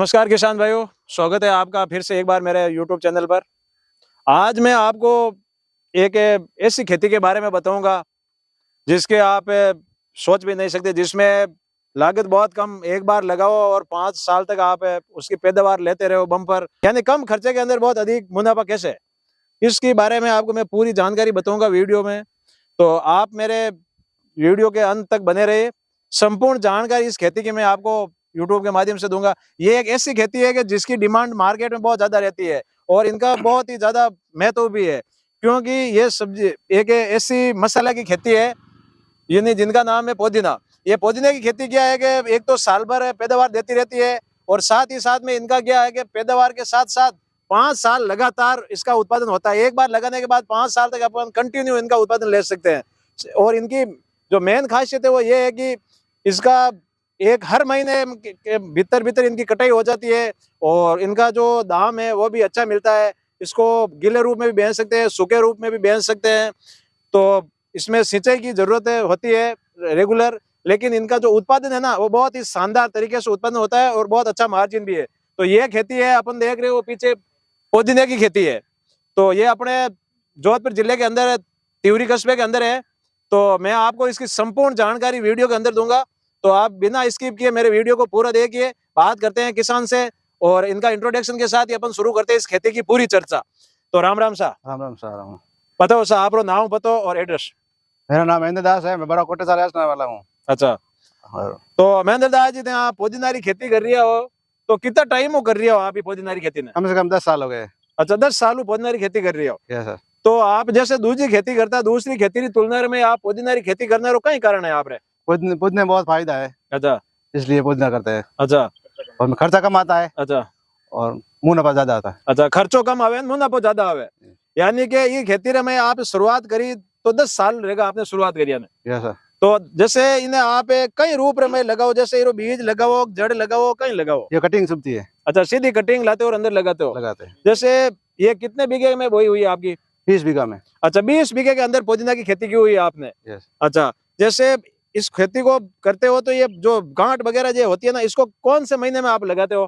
नमस्कार किसान भाइयों, स्वागत है आपका फिर से एक बार मेरे YouTube चैनल पर। आज मैं आपको एक ऐसी खेती के बारे में बताऊंगा जिसके आप सोच भी नहीं सकते, जिसमें लागत बहुत कम, एक बार लगाओ और 5 साल तक आप उसकी पैदावार लेते रहो बम्पर, यानी कम खर्चे के अंदर बहुत अधिक मुनाफा कैसे, इसके बारे में आपको मैं पूरी जानकारी बताऊंगा वीडियो में। तो आप मेरे वीडियो के अंत तक बने रहिए। संपूर्ण जानकारी इस खेती की मैं आपको यूट्यूब के माध्यम से दूंगा। ये एक ऐसी खेती है कि जिसकी डिमांड मार्केट में बहुत ज्यादा रहती है और इनका बहुत ही ज्यादा महत्व भी है, क्योंकि ये सब्जी एक ऐसी मसाला की खेती है यानी जिनका नाम है पुदीना। ये पुदीने की खेती क्या है कि एक तो साल भर पैदावार देती रहती है और साथ ही साथ में इनका क्या है कि पैदावार के साथ साथ 5 साल लगातार इसका उत्पादन होता है। एक बार लगाने के बाद 5 साल तक अपन कंटिन्यू इनका उत्पादन ले सकते हैं। और इनकी जो मेन खासियत है वो ये है कि इसका एक हर महीने के भीतर इनकी कटाई हो जाती है और इनका जो दाम है वो भी अच्छा मिलता है। इसको गीले रूप में भी बेच सकते हैं, सूखे रूप में भी बेच सकते हैं। तो इसमें सिंचाई की जरूरत होती है रेगुलर, लेकिन इनका जो उत्पादन है ना वो बहुत ही शानदार तरीके से उत्पादन होता है और बहुत अच्छा मार्जिन भी है। तो ये खेती है अपन देख रहे हो पीछे, पुदीने की खेती है। तो ये अपने जोधपुर जिले के अंदर तिवरी कस्बे के अंदर है। तो मैं आपको इसकी संपूर्ण जानकारी वीडियो के अंदर दूंगा, तो आप बिना स्किप किए मेरे वीडियो को पूरा देखिए। बात करते हैं किसान से और इनका इंट्रोडक्शन के साथ ही अपन शुरू करते हैं इस खेती की पूरी चर्चा। तो राम राम सा। राम राम सा राम। पता हो सा आप नाम पतो और एड्रेस? मेरा नाम महेंद्र दास है, मैं बड़ा कोटे साल रहने वाला हूँ। अच्छा, तो महेंद्र दास जी आप पुदीना की खेती कर रही हो, तो कितना टाइम हो कर रही हो आप ये पुदीना की खेती ने? कम से कम 10 साल हो गए। अच्छा, 10 साल पुदीना की खेती कर रही हो? Yes sir. तो आप जैसे दूसरी खेती करता है, दूसरी खेती की तुलना में आप पुदीना की खेती करने रो कई कारण है आप रे? पुदीने में बहुत फायदा है। अच्छा, इसलिए पुदीना करते हैं। अच्छा, और खर्चा कम आता है। अच्छा, और मुनाफा ज्यादा आता है। अच्छा, खर्चो कम आवे मुनाफा ज्यादा आवे, यानी कि ये खेती रे में आप शुरुआत करी तो 10 साल रहेगा आपने शुरुआत करी है। Yes sir. तो जैसे इन्हें आप कई रूप में लगाओ, जैसे ये बीज लगाओ, जड़ लगाओ, कहीं लगाओ? ये कटिंग सुनती है। अच्छा, सीधी कटिंग लाते हो और अंदर लगाते हो? लगाते हैं। जैसे ये कितने बीघे में बोई हुई है आपकी? 20 बीघा में। अच्छा, 20 बीघे के अंदर पुदीना की खेती की हुई है आपने? यस। अच्छा, जैसे इस खेती को करते हो तो ये जो गांठ वगैरह जो होती है ना, इसको कौन से महीने में आप लगाते हो?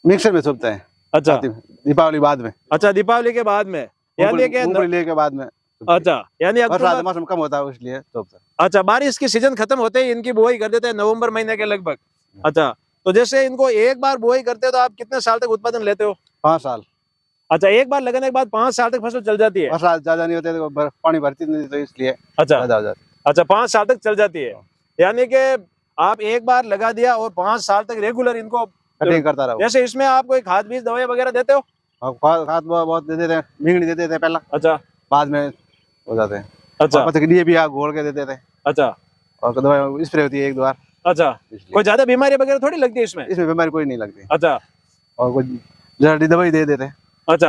मिक्सर में सूखते हैं। अच्छा, दीपावली बाद में। अच्छा, दीपावली के बाद में, यानी कि के बाद में। अच्छा, यानी बरसात मौसम कम होता है इसलिए सूखता है। अच्छा, बारिश की सीजन खत्म होते ही इनकी बुआई कर देते हैं नवंबर महीने के लगभग। अच्छा, तो जैसे इनको एक बार बुआई करते हो तो आप कितने साल तक उत्पादन लेते हो? 5 साल। अच्छा, एक बार लगाने के बाद 5 साल तक फसल चल जाती है? बरसात ज्यादा नहीं होते तो पानी भरती नहीं, तो इसलिए अच्छा, ज्यादा हो जाती है। अच्छा, 5 साल तक चल जाती है, यानी कि आप एक बार लगा दिया और 5 साल तक रेगुलर इनको कटिंग करता रहो। जैसे इसमें आप कोई खाद बीज दवाई वगैरह देते हो? खाद बहुत दे देते हैं, मींगनी दे देते हैं पहला। अच्छा, बाद में हो जाते हैं। अच्छा, लिए भी आग घोल के देते थे। अच्छा, और दवाई स्प्रे होती है एक दो बार। अच्छा, कोई ज्यादा बीमारी वगैरह थोड़ी लगती है इसमें? इसमें बीमारी कोई नहीं लगती। अच्छा, और कोई जल्दी दवाई दे देते हैं। अच्छा,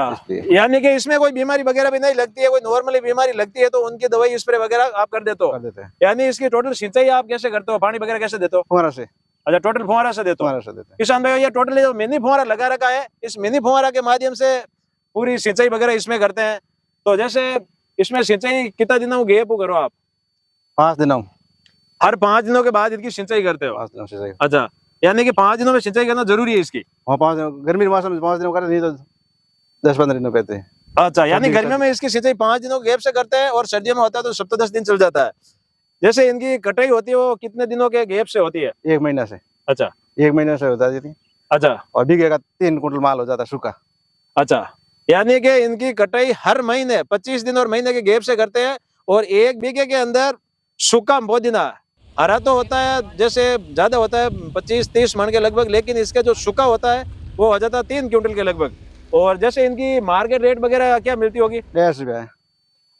यानी कि इसमें कोई बीमारी वगैरह भी नहीं लगती है, कोई नॉर्मली बीमारी लगती है तो उनकी दवाई स्प्रे वगैरह आप कर देते हो? कर देते हैं। यानी इसकी टोटल सिंचाई आप कैसे करते हो, पानी वगैरह कैसे देते हो? फुहारा से। अच्छा, टोटल फुहारा से देते हो? फुहारा से देते हैं। किसान भाई, ये टोटल जो मिनी फुहारा लगा रखा है, इस मिनी फुहारा के माध्यम से पूरी सिंचाई वगैरह इसमें करते हैं। तो जैसे इसमें सिंचाई कितना दिनों गैप करो आप? 5 दिनों। हर 5 दिनों के बाद इनकी सिंचाई करते हो? 5 दिनों सिंचाई। अच्छा, यानी कि 5 दिनों में सिंचाई करना जरूरी है इसकी? हाँ, 5 दिनों गर्मी के मौसम में 5 दिनों करते, नहीं तो 10-15 दिनों कहते हैं। अच्छा, यानी गर्मियों में इसकी सिंचाई 5 दिनों गैप से करते हैं और सर्दियों में होता है तो 7-10 दिन चल जाता है। जैसे इनकी कटाई होती है वो कितने दिनों के गैप से होती है? 1 महीना से। अच्छा, 1 महीने से होता है। अच्छा, और बीघे का 3 कुंटल माल हो जाता है सूखा। अच्छा, यानी कि इनकी कटाई हर महीने 25 दिन और महीने के गैप से करते हैं और 1 बीघे के अंदर सूखा पुदीना, हरा तो होता है जैसे ज्यादा होता है 25-30 मन के लगभग, लेकिन इसका जो सूखा होता है वो हो जाता है 3 क्विंटल के लगभग। और जैसे इनकी मार्केट रेट वगैरह क्या मिलती होगी? 150 रुपया है।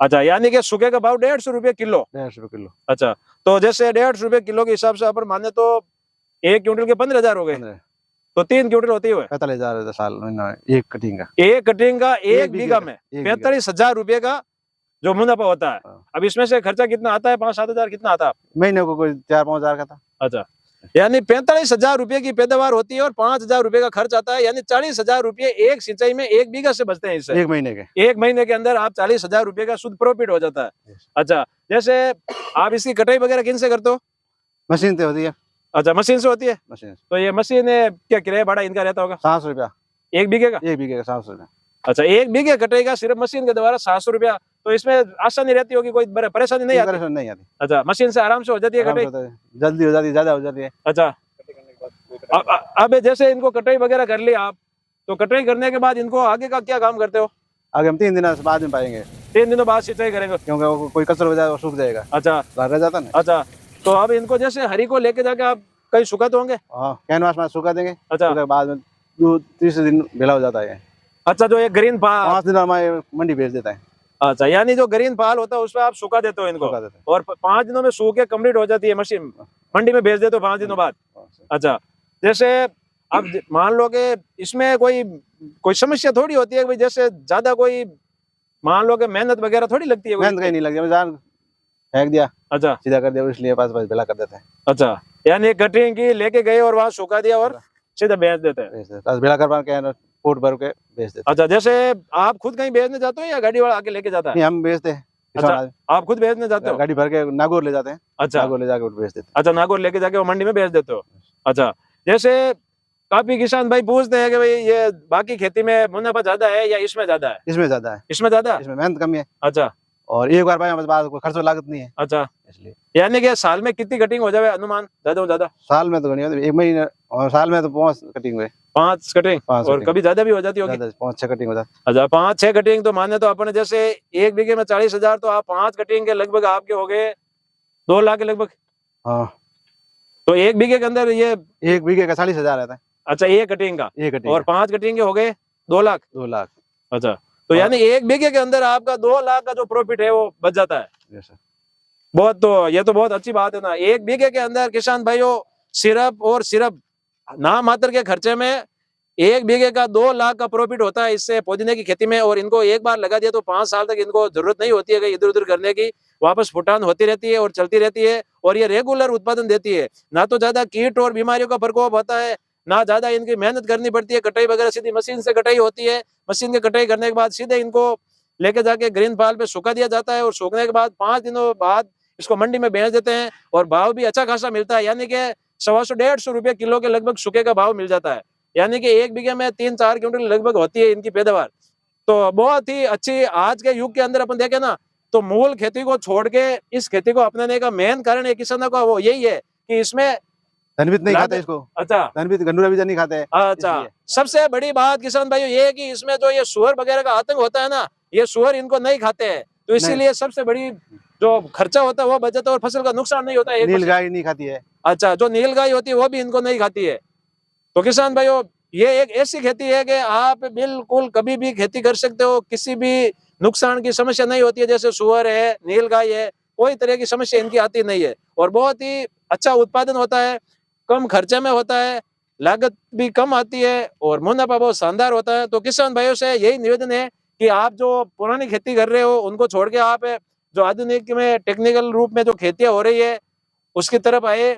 अच्छा, यानी कि सूखे का भाव 150 रुपये किलो? 150 रुपये किलो। अच्छा, तो जैसे 150 रुपये किलो के हिसाब से अपन माने तो 1 क्विंटल के 15,000 हो गए, तो 3 क्विंटल होती है 45,000 साल एक कटिंग का। एक कटिंग का 1 बीघा में 45,000 रुपये का जो मुनाफा होता है। अब इसमें से खर्चा कितना आता है? 5-7 हजार कितना आता है? महीने को कोई 4-5 हजार का था। अच्छा, यानी 45,000 रुपये की पैदावार होती है और 5,000 रुपये का खर्च आता है, यानी 40,000 रुपये एक सिंचाई में 1 बीघा से बचते हैं इससे। 1 महीने के। 1 महीने के अंदर आप 40,000 रुपये का शुद्ध प्रॉफिट हो जाता है। अच्छा, जैसे आप इसकी कटाई वगैरह किन से करते हो? मशीन से होती है। अच्छा, मशीन से होती है। मशीन से। तो ये मशीन क्या किराया भाड़ा इनका रहता होगा? 700 रुपया 1 बीघे का? 1 बीघे का 700 रुपया। अच्छा, 1 बीघे कटाई का सिर्फ मशीन के द्वारा 700 रुपया। तो इसमें आसानी रहती होगी, कोई परेशानी नहीं आती? परेशानी नहीं आती, अच्छा, मशीन से आराम से हो जाती है आराम से कटाई? होता है, जल्दी हो जाती है, ज्यादा हो जाती है। अच्छा, अब जैसे इनको कटाई वगैरह कर ली आप, तो कटाई करने के बाद इनको आगे का क्या काम करते हो? आगे हम 3 दिन बाद में पाएंगे, 3 दिनों बाद सिंचाई करेंगे? क्योंकि वो कोई कसर हो जाए वो सूख जाएगा, अच्छा रह जाता ना। अच्छा, तो अब इनको जैसे हरी को लेके जाके आप कहीं सुखाते होंगे? हाँ, कैनवास में सूखा देंगे, अच्छा उसके बाद में 2-3 दिन ढीला हो जाता है। अच्छा, जो ये ग्रीन पाल, 5 दिन हमारे मंडी भेज देता है, अच्छा, यानी जो ग्रीन पाल होता है उसमें आप सुखा देते हो इनको, सूखा देता है। और 5 दिनों में सूख के कंप्लीट हो जाती है मशीन, मंडी में भेज देते हो 5 दिनों बाद। अच्छा, जैसे अब मान लो कि इसमें कोई समस्या थोड़ी होती है कि भाई जैसे ज्यादा कोई मान लो कि मेहनत वगैरह थोड़ी लगती है कोई? मेहनत कहीं नहीं लगी, जान फेंक दिया, अच्छा सीधा कर दिया, इसलिए पास ढीला कर देते हैं। अच्छा, यानी कटिंग की लेके गए और वहां सुखा दिया और सीधा बेच देते हैं। बस ढीला करवा के पोट भर के बेच देते हैं। अच्छा, जैसे आप खुद कहीं बेचने जाते हो या गाड़ी वाला आके लेके जाता है? नहीं, हम बेचते हैं, अच्छा, आप खुद बेचने जाते हो? गाड़ी भर के नागौर ले जाते हैं, अच्छा नागौर ले जाके बेच देते अच्छा, नागौर लेके जाके वो मंडी में बेच देते हो। अच्छा, जैसे काफी किसान भाई पूछते हैं कि भाई ये बाकी खेती में मुनाफा ज्यादा है या इसमें ज्यादा है? हैं। इसमें ज्यादा है, इसमें ज्यादा है? इसमें मेहनत कम है, अच्छा और एक बार पाए बस बाद कोई खर्च लागत नहीं है, अच्छा, इसलिए। यानी कि साल में कितनी कटिंग हो जाए अनुमान ज्यादा से ज्यादा? साल में तो नहीं होती, 1 महीने, और साल में तो 5 कटिंग हुए, 5 कटिंग, 5 और कटिंग। कभी ज्यादा भी हो जाती होगी? 5-6 कटिंग होता है। अच्छा, 5-6 कटिंग तो माने तो अपने जैसे 1 बीघे में 40,000, तो आप 5 कटिंग के लगभग आपके हो गए 2 लाख के लगभग। हाँ, तो 1 बीघे के अंदर ये 1 बीघे का 40,000 आता है, अच्छा, 1 कटिंग का, 1 कटिंग और 5 कटिंग के हो गए 2 लाख। 2 लाख। अच्छा, तो यानी 1 बीघे के अंदर आपका 2 लाख का जो प्रॉफिट है वो बच जाता है। जैसा बहुत, तो ये तो बहुत अच्छी बात है ना। 1 बीघे के अंदर किसान भाइयों सिर्फ ना मात्र के खर्चे में 1 बीघे का 2 लाख का प्रॉफिट होता है इससे पुदीने की खेती में। और इनको एक बार लगा दिया तो 5 साल तक इनको जरूरत नहीं होती है कि इधर उधर करने की, वापस फुटान होती रहती है और चलती रहती है, और ये रेगुलर उत्पादन देती है। ना तो ज्यादा कीट और बीमारियों का प्रकोप होता है, ना ज्यादा इनकी मेहनत करनी पड़ती है। कटाई वगैरह सीधी मशीन से कटाई होती है, मशीन की कटाई करने के बाद सीधे इनको लेके जाके ग्रीन पाल पे सुखा दिया जाता है, और सूखने के बाद 5 दिनों बाद इसको मंडी में बेच देते हैं, और भाव भी अच्छा खासा मिलता है, यानी कि 150-150 रुपये किलो के लगभग सूखे का भाव मिल जाता है। यानी कि 1 बीघे में 3-4 क्विंटल लगभग होती है इनकी पैदावार। तो बहुत ही अच्छी, आज के युग के अंदर अपन देखें ना, तो मूल खेती को छोड़ के इस खेती को अपनाने का मेन कारण है किसानों का, वो यही है कि इसमें धनवित नहीं लाभ- खाते इसको, अच्छा धनवित गन्नूरा बीजा नहीं खाते हैं, अच्छा, इसलिए। सबसे बड़ी बात किसान भाइयों ये है कि इसमें जो ये सुअर वगैरह का आतंक होता है ना, ये सुअर इनको नहीं खाते हैं, तो इसीलिए सबसे बड़ी जो खर्चा होता है वो बच जाता है, और फसल का नुकसान नहीं होता है। नील गाय नहीं खाती है। अच्छा, जो नील गाय होती है वो भी इनको नहीं खाती है। तो किसान भाइयों, ये एक ऐसी खेती है कि आप बिल्कुल कभी भी खेती कर सकते हो, किसी भी नुकसान की समस्या नहीं होती है। जैसे सुअर है, नील गाय है, कोई तरह की समस्या इनकी आती नहीं है, और बहुत ही अच्छा उत्पादन होता है, कम खर्चे में होता है, लागत भी कम आती है, और मुनाफा बहुत शानदार होता है। तो किसान भाइयों से यही निवेदन है कि आप जो पुरानी खेती कर रहे हो उनको छोड़ के आप जो आधुनिक में टेक्निकल रूप में जो खेतियां हो रही है उसकी तरफ आए,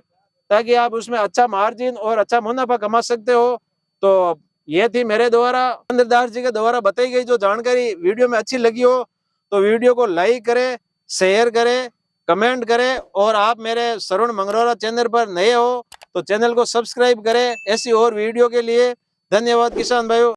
ताकि आप उसमें अच्छा मार्जिन और अच्छा मुनाफा कमा सकते हो। तो ये थी मेरे द्वारा, नरेंद्र दास जी के द्वारा बताई गई जो जानकारी वीडियो में अच्छी लगी हो तो वीडियो को लाइक करें, शेयर करें, कमेंट करें, और आप मेरे श्रवण मंगरौला चैनल पर नए हो तो चैनल को सब्सक्राइब करें ऐसी और वीडियो के लिए। धन्यवाद किसान भाइयों।